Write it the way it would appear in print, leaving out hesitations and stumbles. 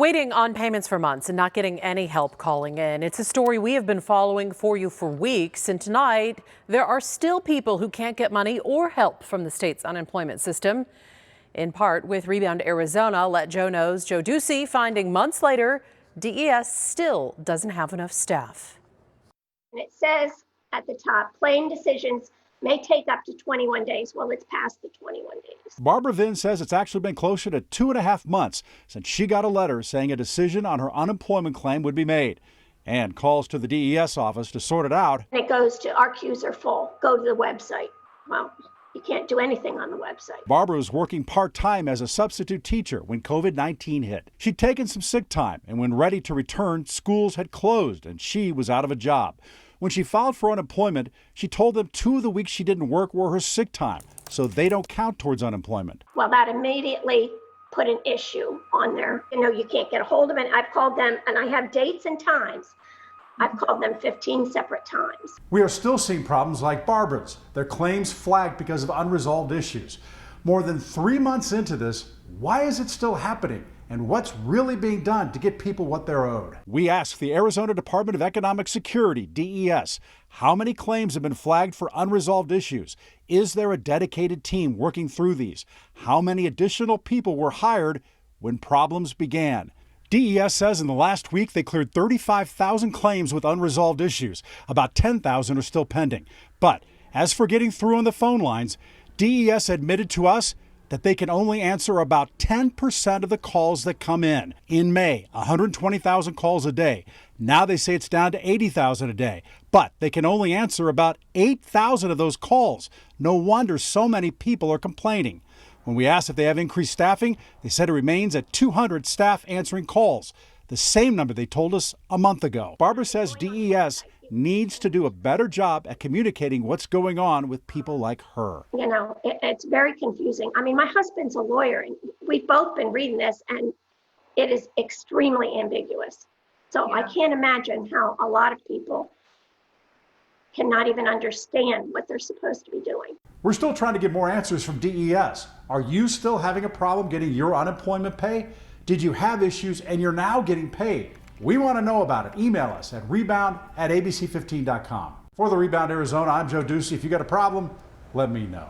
Waiting on payments for months and not getting any help calling in. It's a story we have been following for you for weeks. And tonight, there are still people who can't get money or help from the state's unemployment system. In part with Rebound Arizona, Let Joe Knows Joe Ducey finding months later, DES still doesn't have enough staff. And it says at the top, claim decisions may take up to 21 days. Well, it's past the 21 days. Barbara Vinn says it's actually been closer to 2.5 months since she got a letter saying a decision on her unemployment claim would be made, and calls to the DES office to sort it out. And it goes to our queues are full. Go to the website. Well, you can't do anything on the website. Barbara was working part-time as a substitute teacher when COVID-19 hit. She'd taken some sick time, and when ready to return, schools had closed and she was out of a job. When she filed for unemployment, she told them 2 of the weeks she didn't work were her sick time, so they don't count towards unemployment. Well, that immediately put an issue on there. You can't get a hold of it. I've called them, and I have dates and times. I've called them 15 separate times. We are still seeing problems like Barbara's. Their claims flagged because of unresolved issues. More than 3 months into this, why is it still happening? And what's really being done to get people what they're owed? We asked the Arizona Department of Economic Security, DES, how many claims have been flagged for unresolved issues? Is there a dedicated team working through these? How many additional people were hired when problems began? DES says in the last week they cleared 35,000 claims with unresolved issues. About 10,000 are still pending. But as for getting through on the phone lines, DES admitted to us that they can only answer about 10% of the calls that come in. In May, 120,000 calls a day. Now they say it's down to 80,000 a day, but they can only answer about 8,000 of those calls. No wonder so many people are complaining. When we asked if they have increased staffing, they said it remains at 200 staff answering calls, the same number they told us a month ago. Barbara says DES needs to do a better job at communicating what's going on with people like her. It's very confusing. I mean, my husband's a lawyer, and we've both been reading this, and it is extremely ambiguous. So I can't imagine how a lot of people cannot even understand what they're supposed to be doing. We're still trying to get more answers from DES. Are you still having a problem getting your unemployment pay? Did you have issues and you're now getting paid? We want to know about it. Email us at rebound@abc15.com. For the Rebound Arizona, I'm Joe Ducey. If you got a problem, let me know.